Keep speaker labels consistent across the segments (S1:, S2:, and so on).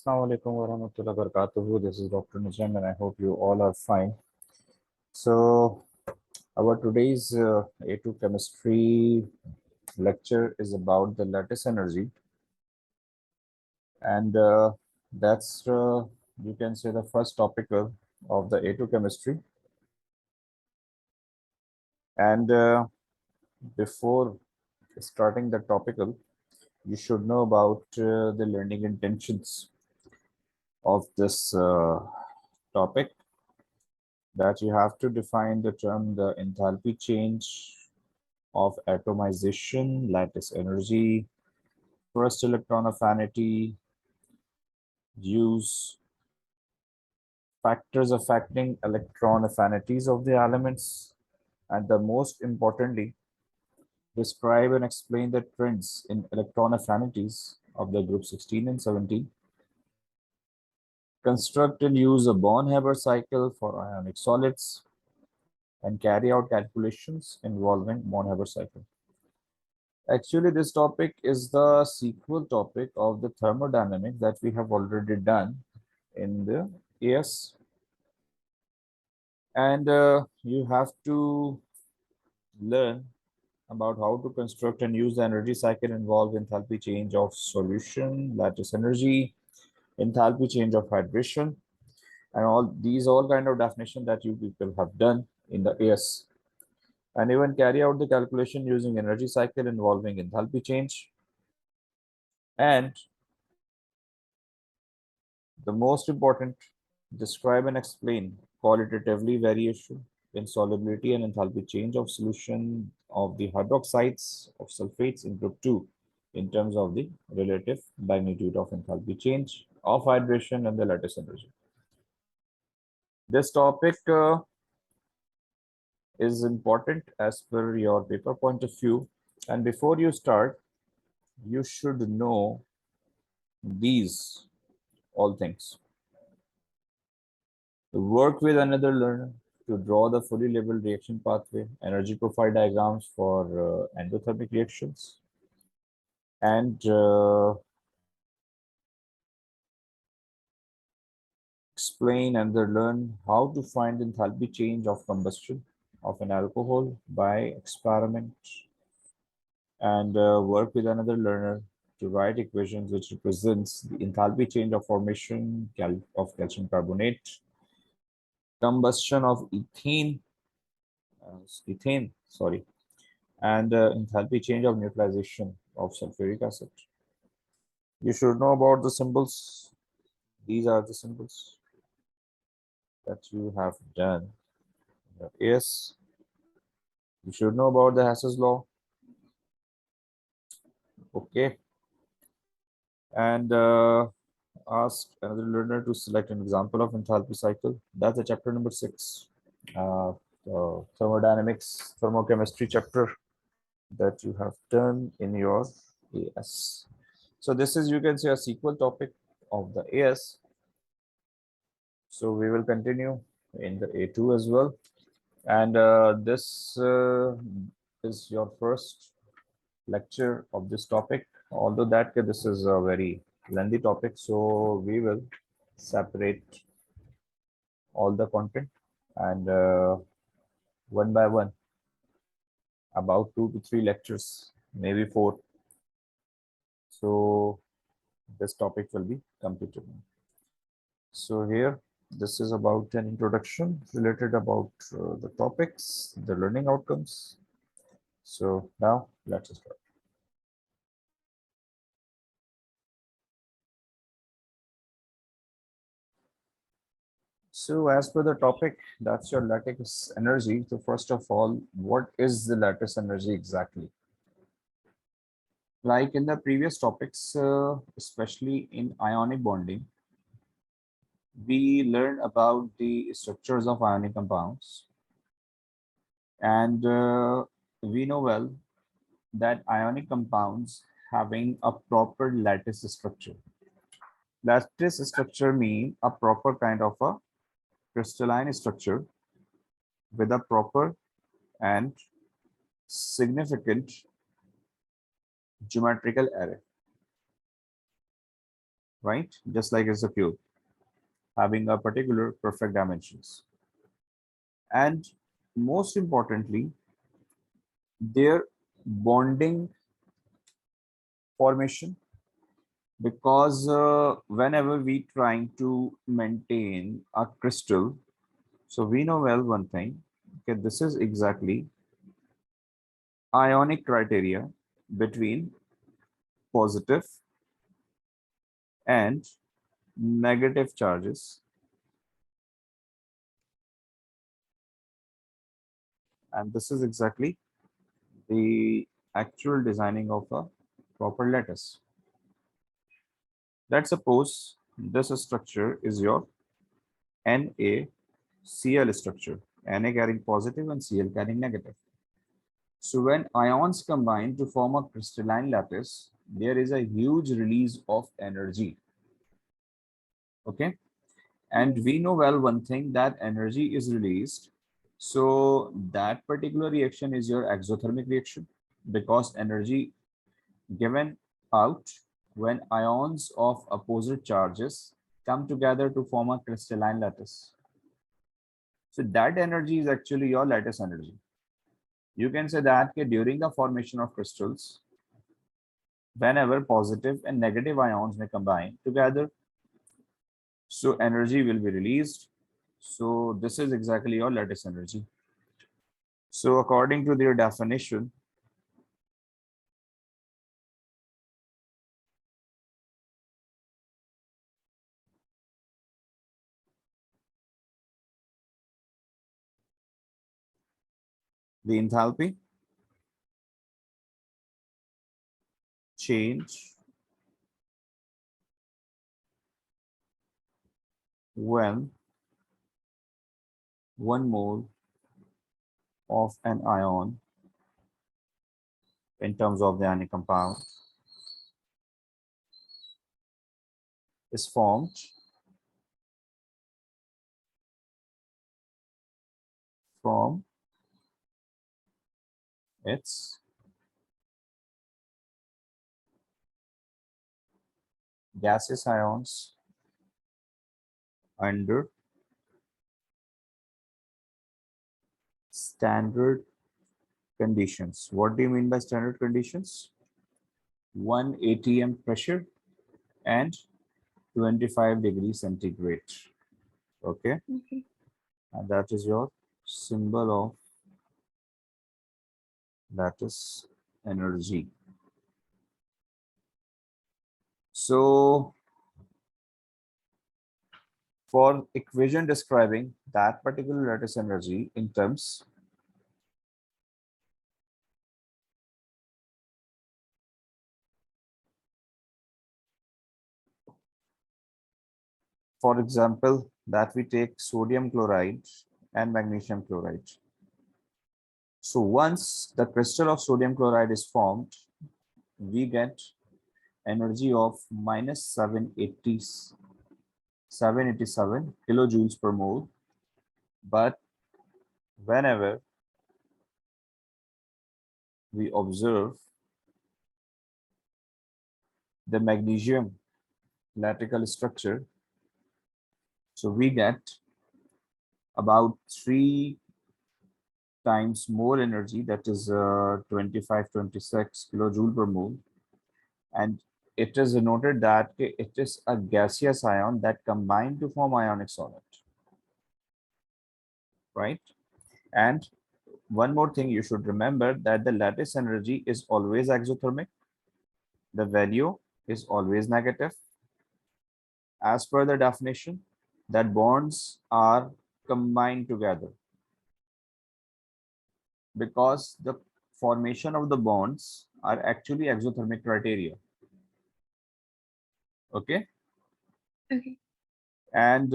S1: Assalamu alaikum wa rahmatullahi wa barakatuhu. This is Dr. Nijam and I hope you all are fine. So, our today's A2 chemistry lecture is about the lattice energy, and that's you can say the first topic of the A2 chemistry. And before starting the topical, you should know about the learning intentions of this topic, that you have to define the term the enthalpy change of atomization, lattice energy, first electron affinity, use factors affecting electron affinities of the elements, and the most importantly, describe and explain the trends in electron affinities of the group 16 and 17. Construct and use a Born-Haber cycle for ionic solids and carry out calculations involving Born-Haber cycle. Actually, this topic is the sequel topic of the thermodynamics that we have already done in the AS. And you have to learn about how to construct and use the energy cycle involved enthalpy change of solution, lattice energy, enthalpy change of hydration, and all kind of definition that you people have done in the AS. And even carry out the calculation using energy cycle involving enthalpy change. And the most important, describe and explain qualitatively variation in solubility and enthalpy change of solution of the hydroxides of sulfates in group 2 in terms of the relative magnitude of enthalpy change of hydration and the lattice energy. This topic is important as per your paper point of view, and before you start, you should know these all things. Work with another learner to draw the fully labeled reaction pathway, energy profile diagrams for endothermic reactions, and explain and learn how to find enthalpy change of combustion of an alcohol by experiment, and work with another learner to write equations which represents the enthalpy change of formation of calcium carbonate, combustion of ethane, sorry, and enthalpy change of neutralization of sulfuric acid. You should know about the symbols. These are the symbols that you have done. Yes, you should know about the Hess's law. Okay. And ask another learner to select an example of enthalpy cycle. That's the chapter number 6. Thermodynamics, thermochemistry chapter that you have done in your AS. So this is, you can say, a sequel topic of the AS. So we will continue in the A2 as well. And this is your first lecture of this topic. Although that this is a very lengthy topic, so we will separate all the content and one by one, about 2 to 3 lectures, maybe 4. So this topic will be completed. So here, this is about an introduction related about the topics, the learning outcomes. So now let's start. So as per the topic, that's your lattice energy. So first of all, what is the lattice energy exactly? Like in the previous topics, especially in ionic bonding, we learned about the structures of ionic compounds. And we know well that ionic compounds having a proper lattice structure. Lattice structure means a proper kind of a crystalline structure with a proper and significant geometrical array. right? Just like it's a cube having a particular perfect dimensions. And most importantly, their bonding formation, because whenever we trying to maintain a crystal, so we know well one thing, okay, this is exactly ionic criteria between positive and negative charges, and this is exactly the actual designing of a proper lattice. Let's suppose this structure is your NaCl structure, Na carrying positive and Cl carrying negative. So when ions combine to form a crystalline lattice, there is a huge release of energy. Okay. And
S2: Yes.
S1: we know well one thing, that energy is released. So that particular reaction is your exothermic reaction, because energy given out when ions of opposite charges come together to form a crystalline lattice. So that energy is actually your lattice energy. You can say that during the formation of crystals, whenever positive and negative ions may combine together, so energy will be released. So this is exactly your lattice energy. So according to their definition, the enthalpy change when 1 mole of an ion in terms of the ionic compound is formed from its gaseous ions under standard conditions. What do you mean by standard conditions? 1 atm pressure and 25 degrees centigrade. Okay,
S2: Okay.
S1: and that is your symbol of lattice energy. So for equation describing that particular lattice energy in terms, for example, that we take sodium chloride and magnesium chloride. So once the crystal of sodium chloride is formed, we get energy of minus 787 kilojoules per mole. But whenever we observe the magnesium lattical structure, so we get about 3 times more energy, that is 25-26 kilojoule per mole. And it is noted that it is a gaseous ion that combine to form ionic solid, right? And one more thing you should remember, that the lattice energy is always exothermic. The value is always negative. As per the definition, that bonds are combined together, because the formation of the bonds are actually exothermic criteria. Okay.
S2: Okay.
S1: And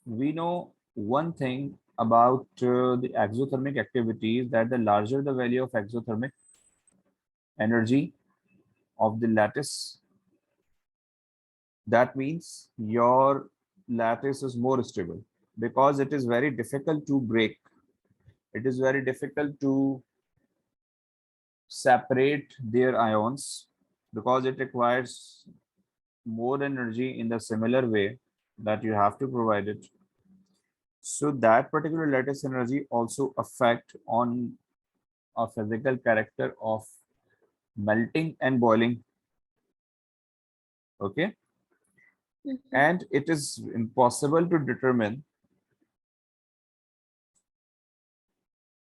S1: we know one thing about the exothermic activities, that the larger the value of exothermic energy of the lattice, that means your lattice is more stable, because it is very difficult to break. It is very difficult to separate their ions, because it requires more energy in the similar way that you have to provide it. So that particular lattice energy also affect on a physical character of melting and boiling. Okay.
S2: Mhm.
S1: And it is impossible to determine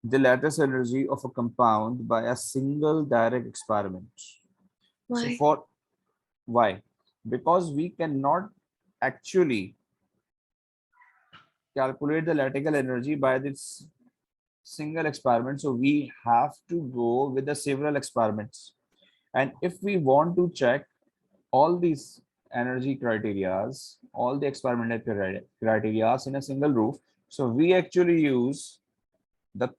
S1: the lattice energy of a compound by a single direct experiment. So
S2: Why?
S1: for why? Because we cannot actually calculate the lattice energy by this single experiment. So we have to go with the several experiments. And if we want to check all these energy criterias, all the experimental criterias in a single roof, so we actually use the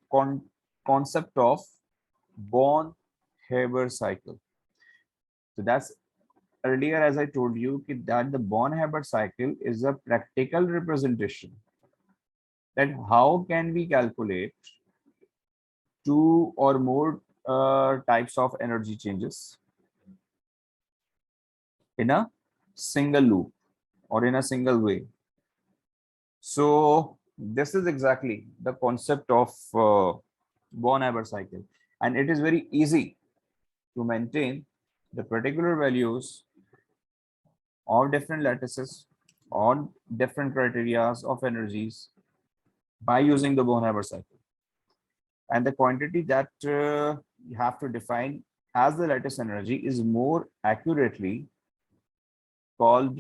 S1: concept of Born-Haber cycle. So that's earlier, as I told you, that the Born-Haber cycle is a practical representation that how can we calculate two or more types of energy changes in a single loop or in a single way. So this is exactly the concept of Born-Haber cycle, and it is very easy to maintain the particular values of different lattices on different criterias of energies by using the Born-Haber cycle. And the quantity that you have to define as the lattice energy is more accurately called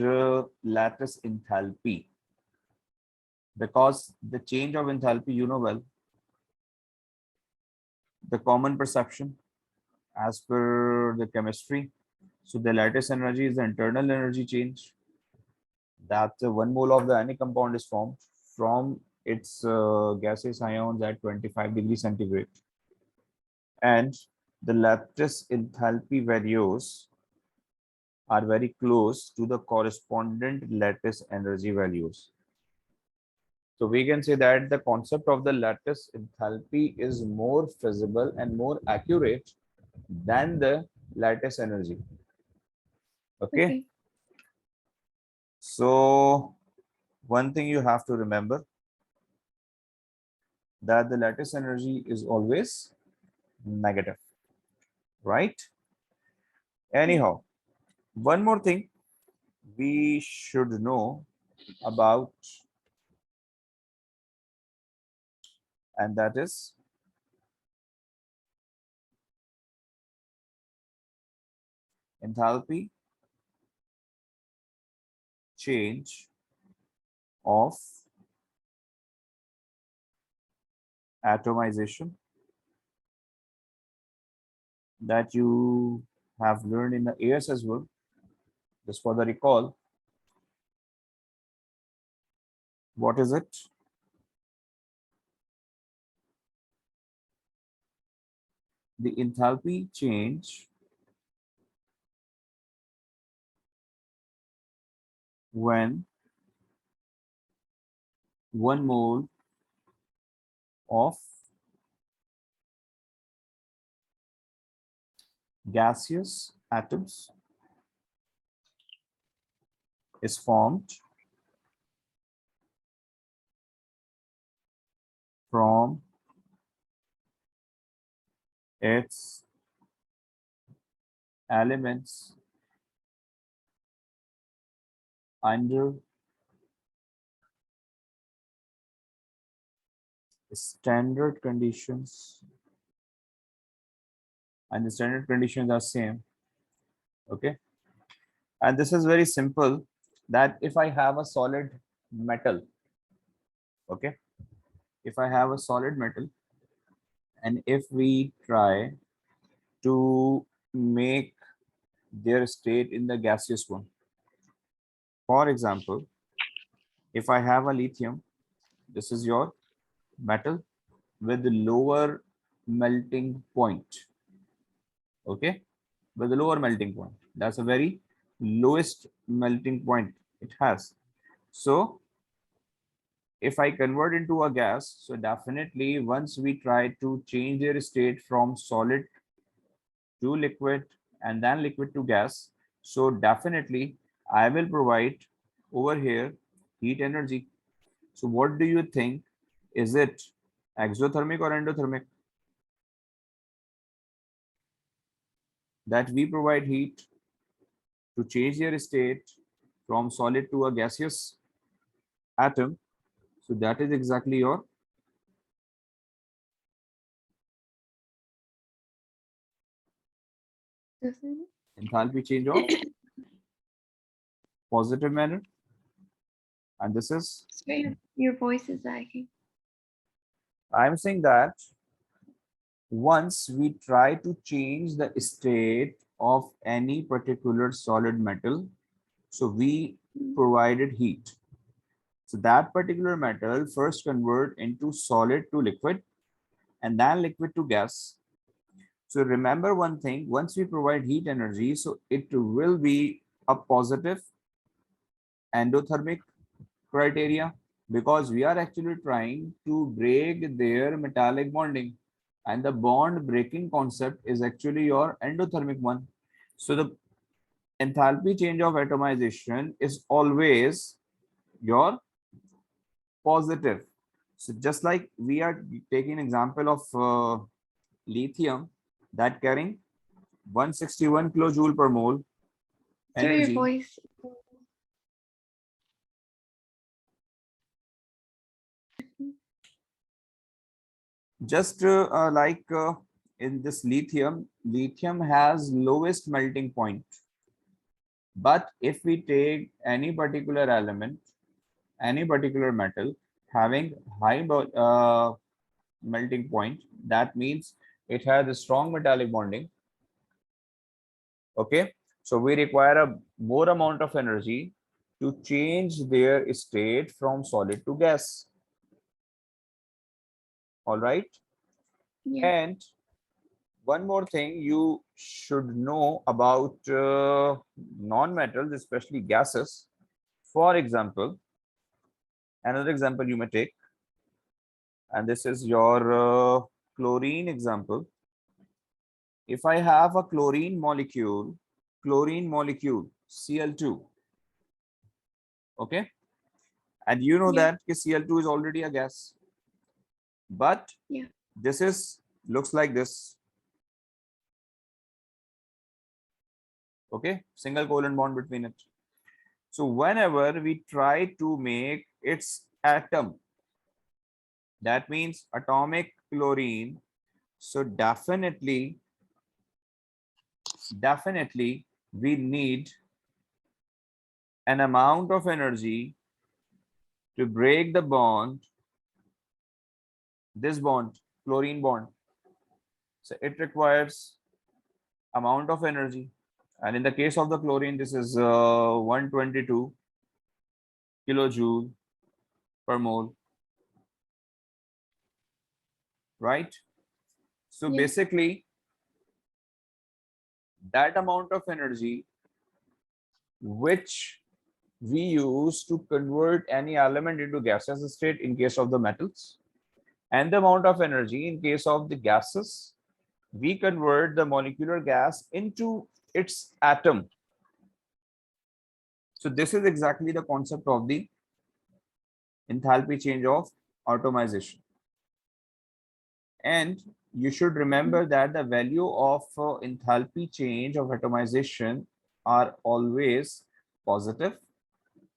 S1: lattice enthalpy, because the change of enthalpy, you know well, the common perception as per the chemistry. So the lattice energy is the internal energy change that 1 mole of the any compound is formed from its gaseous ions at 25 degrees centigrade. And the lattice enthalpy values are very close to the correspondent lattice energy values. So we can say that the concept of the lattice enthalpy is more feasible and more accurate than the lattice energy. Okay.
S2: Okay.
S1: So one thing you have to remember that the lattice energy is always negative, right? Anyhow, one more thing we should know about, and that is enthalpy change of atomization that you have learned in the AS as well. Just for the recall, what is it? The enthalpy change when 1 mole of gaseous atoms is formed from its elements under standard conditions, and the standard conditions are same. Okay, and this is very simple, that if I have a solid metal, okay, if I have a solid metal, and if we try to make their state in the gaseous one, for example, if I have a lithium, this is your metal with lower melting point, okay, with the lower melting point, that's a very lowest melting point it has. So if I convert into a gas, so definitely once we try to change their state from solid to liquid and then liquid to gas, so definitely I will provide over here heat energy. So what do you think? Is it exothermic or endothermic? That we provide heat to change their state from solid to a gaseous atom. So that is exactly your enthalpy change of positive manner. And this is,
S2: Sorry, your voice is lagging.
S1: I'm saying that once we try to change the state of any particular solid metal, so we provided heat. So that particular metal first convert into solid to liquid and then liquid to gas. So remember one thing, once we provide heat energy, so it will be a positive endothermic criteria because we are actually trying to break their metallic bonding, and the bond breaking concept is actually your endothermic one. So the enthalpy change of atomization is always your positive. So just like we are taking example of lithium that carrying 161 kilojoule per mole
S2: Sorry, your
S1: energy.
S2: voice.
S1: Just like in this lithium, lithium has lowest melting point. But if we take any particular element, any particular metal having high melting point, that means it has a strong metallic bonding. Okay, so we require a more amount of energy to change their state from solid to gas. All right,
S2: Yeah.
S1: and one more thing you should know about non-metals, especially gases. For example, another example you may take, and this is your chlorine example. If I have a chlorine molecule, Cl2, okay, and you know
S2: Yeah.
S1: that Cl2 is already a gas, but
S2: Yeah.
S1: this is looks like this, okay, single covalent bond between it. So whenever we try to make its atom, that means atomic chlorine, so definitely we need an amount of energy to break the bond, this bond, chlorine bond. So it requires amount of energy. And in the case of the chlorine, this is 122 kilojoule per mole, right? So
S2: Yeah.
S1: basically, that amount of energy which we use to convert any element into gaseous state in case of the metals, and the amount of energy in case of the gases, we convert the molecular gas into its atom. So this is exactly the concept of the enthalpy change of atomization. And you should remember that the value of enthalpy change of atomization are always positive,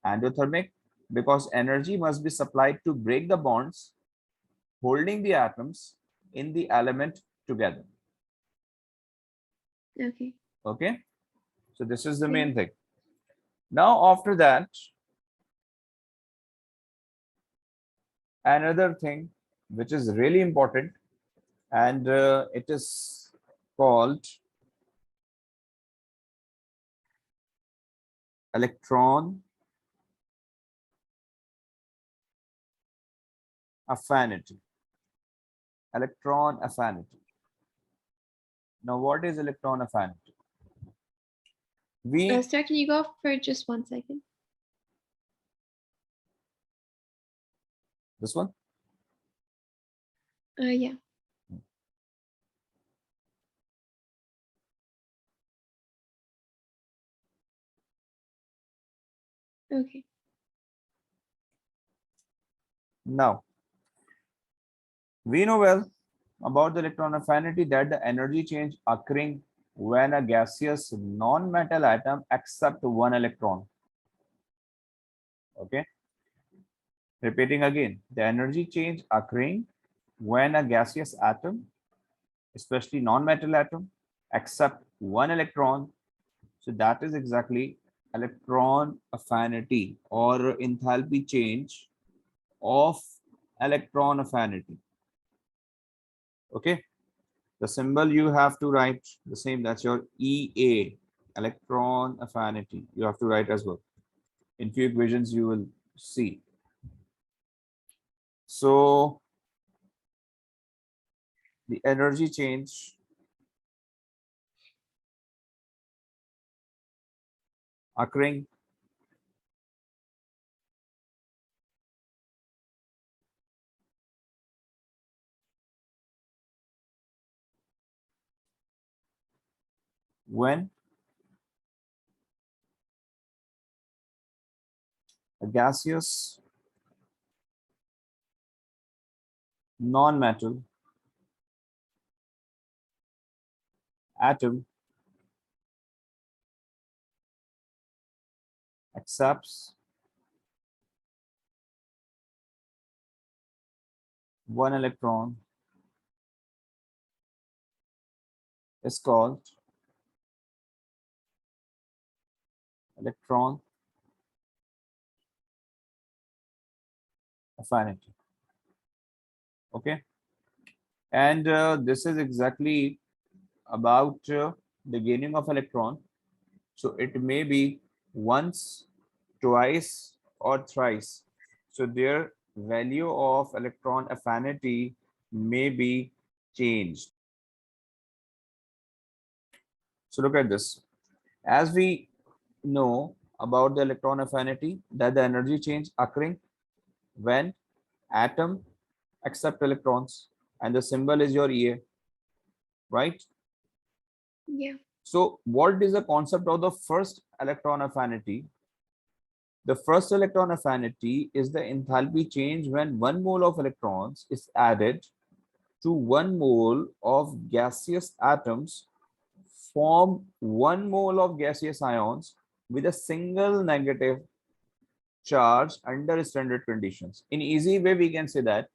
S1: endothermic, because energy must be supplied to break the bonds holding the atoms in the element together.
S2: Okay.
S1: Okay, so this is the
S2: Yeah.
S1: main thing. Now after that, another thing which is really important, and it is called electron affinity. Electron affinity. Now what is electron affinity? We,
S2: Sir, can you go off for just 1 second?
S1: this one,
S2: Yeah. Okay.
S1: Now, we know well about the electron affinity that the energy change occurring when a gaseous non-metal atom accepts one electron. Okay. Repeating again, the energy change occurring when a gaseous atom, especially non-metal atom, accept one electron. So that is exactly electron affinity or enthalpy change of electron affinity. Okay. The symbol you have to write the same, that's your EA, electron affinity. You have to write as well. In few equations you will see. So the energy change occurring when a gaseous non-metal atom accepts one electron is called electron affinity. Okay, and this is exactly about the gaining of electron. So it may be once, twice, or thrice. So their value of electron affinity may be changed. So look at this. As we know about the electron affinity, that the energy change occurring when atom accept electrons, and the symbol is your EA, right?
S2: Yeah.
S1: So what is the concept of the first electron affinity? The first electron affinity is the enthalpy change when 1 mole of electrons is added to 1 mole of gaseous atoms form 1 mole of gaseous ions with a single negative charge under standard conditions. In easy way, we can say that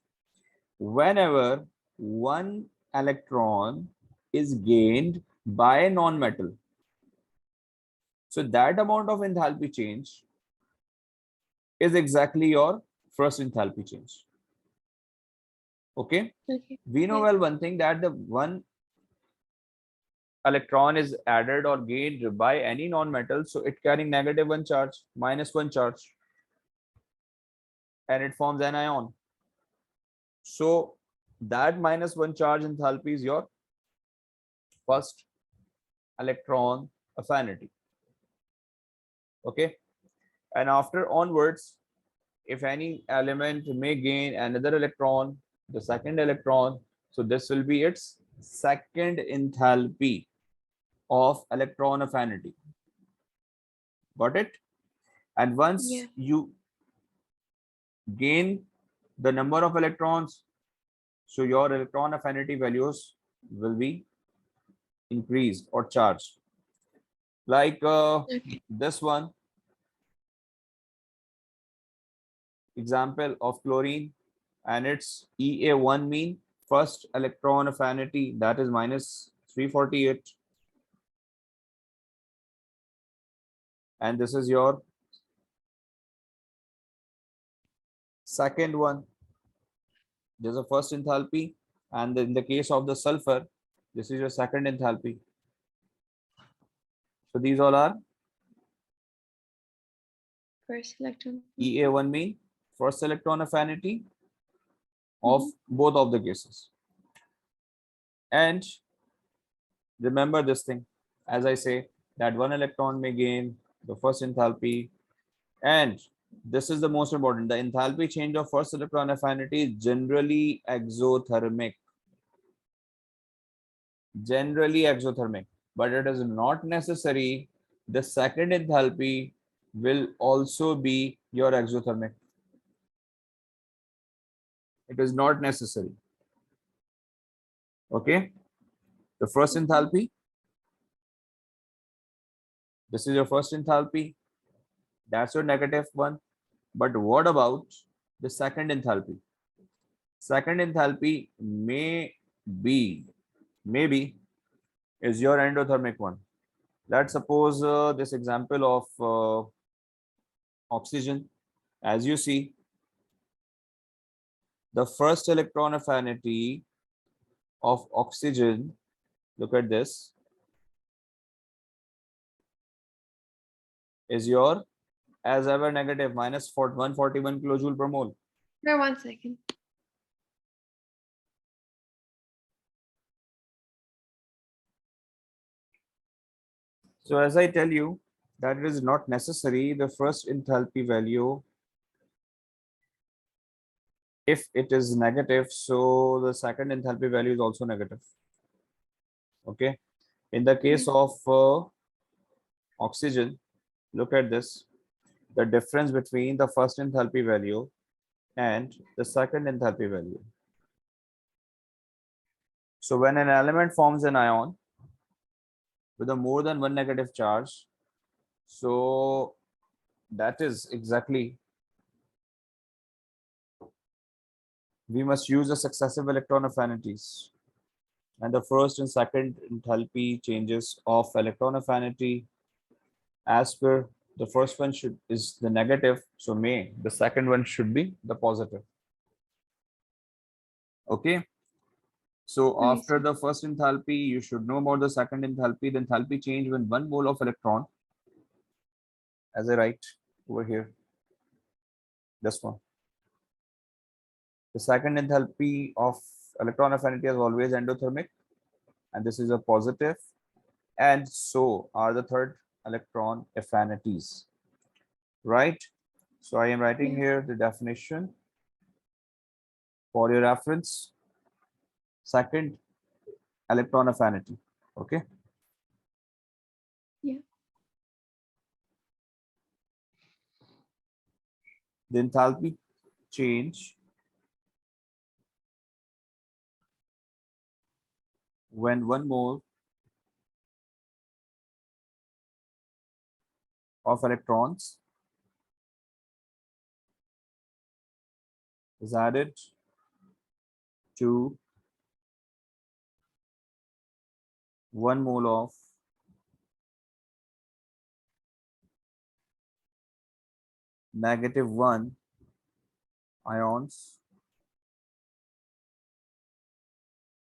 S1: whenever one electron is gained by a non-metal, so that amount of enthalpy change is exactly your first enthalpy change. Okay,
S2: Okay.
S1: we know
S2: Yeah.
S1: well one thing, that the one electron is added or gained by any non-metal, so it carrying -1 charge, -1 charge, and it forms an ion. So that -1 charge enthalpy is your first electron affinity. Okay, and after onwards, if any element may gain another electron, the second electron, so this will be its second enthalpy of electron affinity. Got it? And
S2: Yeah.
S1: once you gain the number of electrons, so your electron affinity values will be increased or charged. Like
S2: Okay.
S1: this one, example of chlorine, and its EA1 mean first electron affinity, that is -348, and this is your second one. There's a first enthalpy, and in the case of the sulfur, this is your second enthalpy. So these all are
S2: First electron.
S1: EA1 mean first electron affinity of
S2: Mm-hmm.
S1: both of the cases. And remember this thing, as I say, that one electron may gain the first enthalpy, and this is the most important. The enthalpy change of first electron affinity is generally exothermic. Generally exothermic, but it is not necessary the second enthalpy will also be your exothermic. It is not necessary. Okay. The first enthalpy, this is your first enthalpy. That's your negative one. But what about the second enthalpy? Second enthalpy maybe is your endothermic one. Let's suppose this example of oxygen. As you see, the first electron affinity of oxygen, look at this, is your, as ever, negative, minus 141 kilojoule per mole.
S2: For 1 second.
S1: So as I tell you, that it is not necessary the first enthalpy value. If it is negative, so the second enthalpy value is also negative. Okay. In the case of oxygen, look at this. The difference between the first enthalpy value and the second enthalpy value. So when an element forms an ion with a more than one negative charge, so that is exactly, we must use the successive electron affinities. And the first and second enthalpy changes of electron affinity, as per the first one is the negative, so the second one should be the positive. Okay. So
S2: Okay,
S1: after
S2: sir.
S1: the first enthalpy, you should know about the second enthalpy. The enthalpy change when 1 mole of electron, as I write over here, this one. The second enthalpy of electron affinity is always endothermic, and this is a positive, and so are the third electron affinities, right? So I am writing
S2: Yeah.
S1: here the definition for your reference. Second electron affinity. Okay.
S2: Yeah.
S1: The enthalpy change when 1 mole of electrons is added to 1 mole of -1 ions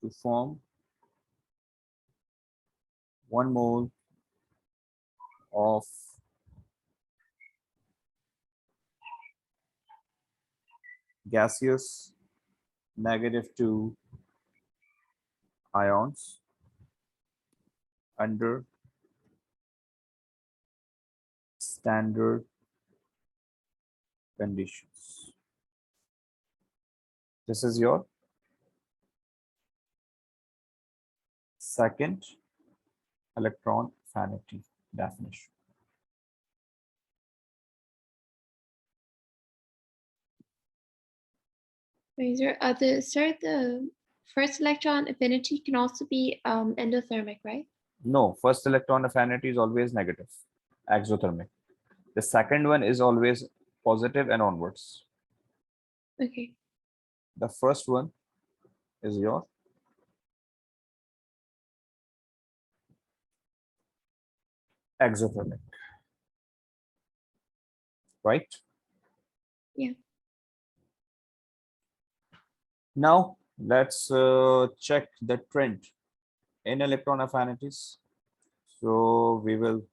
S1: to form 1 mole of gaseous -2 ions under standard conditions. This is your second electron affinity definition.
S2: Wait, the first electron affinity can also be endothermic, right?
S1: No, first electron affinity is always negative, exothermic. The second one is always positive and onwards.
S2: Okay.
S1: The first one is your exothermic, right?
S2: Yeah.
S1: Now let's check the trend in electron affinities. So we will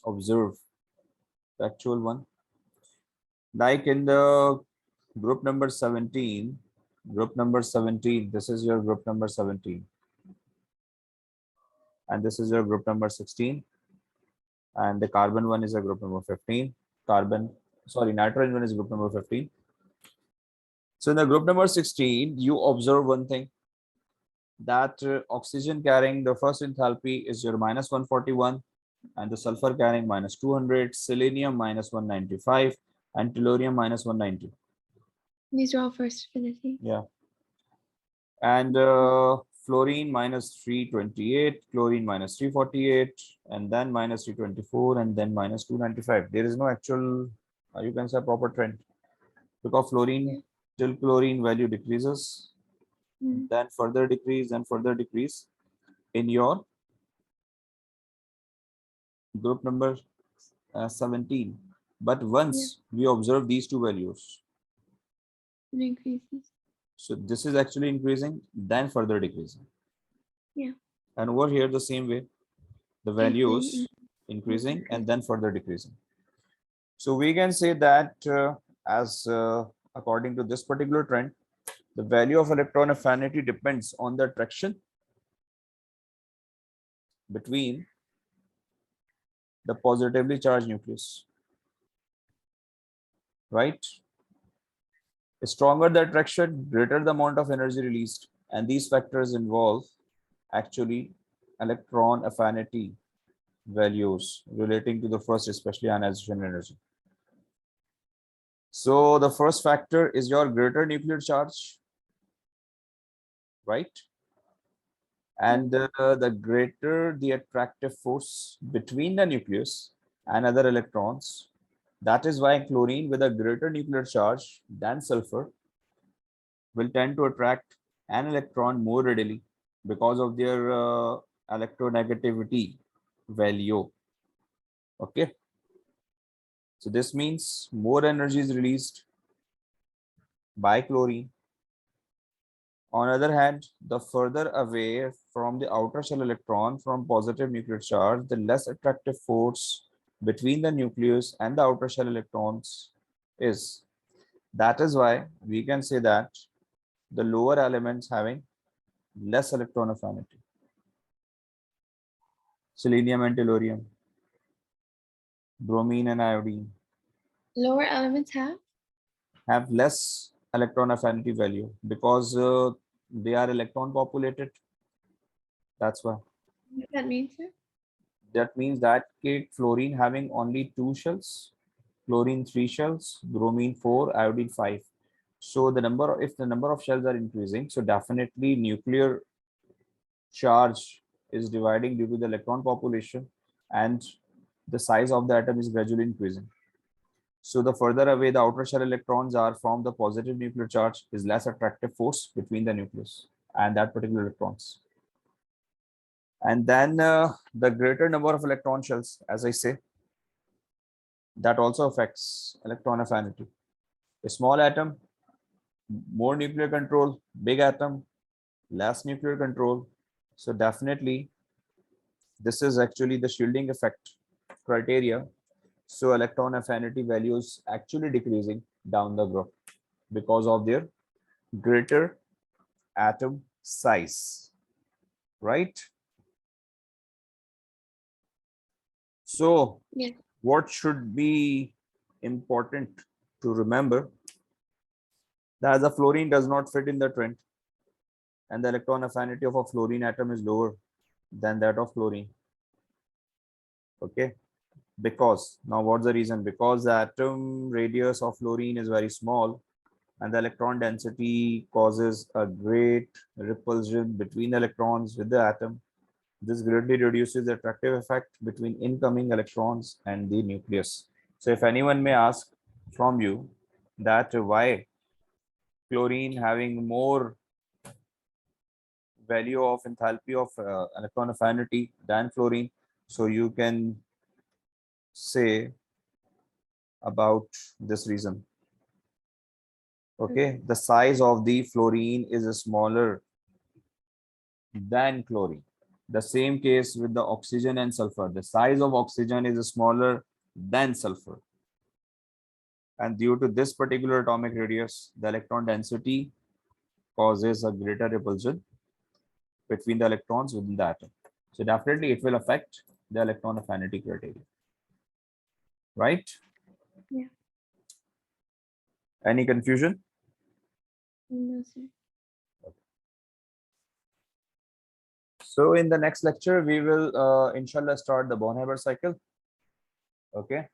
S1: observe the actual one. Like in the group number 17, this is your group number 17. And this is your group number 16. And the carbon one is a group number 15. Nitrogen one is group number 15. So in the group number 16, you observe one thing, that oxygen carrying the first enthalpy is your -141, and the sulfur carrying minus 200, selenium minus 195, and tellurium minus 190.
S2: These are all first affinity.
S1: Yeah. And fluorine minus 328, chlorine minus 348, and then minus 324, and then minus 295. There is no actual, you can say, proper trend, because fluorine till chlorine value decreases, then further decrease and further decrease in your group number 17. But once we observe these two values,
S2: It increases.
S1: so this is actually increasing, then further decreasing.
S2: Yeah.
S1: And over here, the same way, the values increasing
S2: Okay.
S1: and then further decreasing. So we can say that as according to this particular trend, the value of electron affinity depends on the attraction between the positively charged nucleus, right? Stronger the attraction, greater the amount of energy released, and these factors involve actually electron affinity values relating to the first, especially ionization energy. So the first factor is your greater nuclear charge, right? And the greater the attractive force between the nucleus and other electrons. That is why chlorine with a greater nuclear charge than sulfur will tend to attract an electron more readily because of their electronegativity value. Okay. So this means more energy is released by chlorine. On the other hand, the further away from the outer shell electron from positive nuclear charge, the less attractive force between the nucleus and the outer shell electrons is. That is why we can say that the lower elements having less electron affinity, selenium and tellurium, bromine and iodine,
S2: Lower elements
S1: have less electron affinity value because they are electron populated. That's why.
S2: What does that mean, sir?
S1: That means that fluorine having only 2 shells, chlorine 3 shells, bromine 4, iodine 5. So if the number of shells are increasing, so definitely nuclear charge is dividing due to the electron population, and the size of the atom is gradually increasing. So the further away the outer shell electrons are from the positive nuclear charge is less attractive force between the nucleus and that particular electrons. And then the greater number of electron shells, as I say, that also affects electron affinity. A small atom, more nuclear control; big atom, less nuclear control. So definitely this is actually the shielding effect criteria. So electron affinity values actually decreasing down the group because of their greater atom size, right? So what should be important to remember, that the fluorine does not fit in the trend, and the electron affinity of a fluorine atom is lower than that of chlorine. Okay, because now what's the reason? Because the atom radius of fluorine is very small, and the electron density causes a great repulsion between the electrons with the atom. This greatly reduces the attractive effect between incoming electrons and the nucleus. So if anyone may ask from you that why chlorine having more value of enthalpy of electron affinity than fluorine, so you can say about this reason. Okay, the size of the fluorine is smaller than chlorine. The same case with the oxygen and sulfur. The size of oxygen is smaller than sulfur. And due to this particular atomic radius, the electron density causes a greater repulsion between the electrons within the atom. So definitely it will affect the electron affinity criteria. Right?
S2: Yeah.
S1: Any confusion?
S2: No, sir.
S1: So in the next lecture, we will inshallah start the Born-Haber cycle. Okay.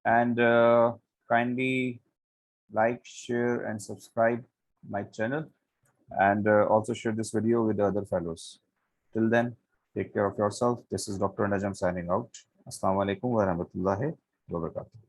S1: And kindly like, share, and subscribe my channel, and also share this video with the other fellows. Till then, take care of yourself. This is Dr. Najam signing out. Assalamu alaikum wa rahmatullahi wa barakatuh.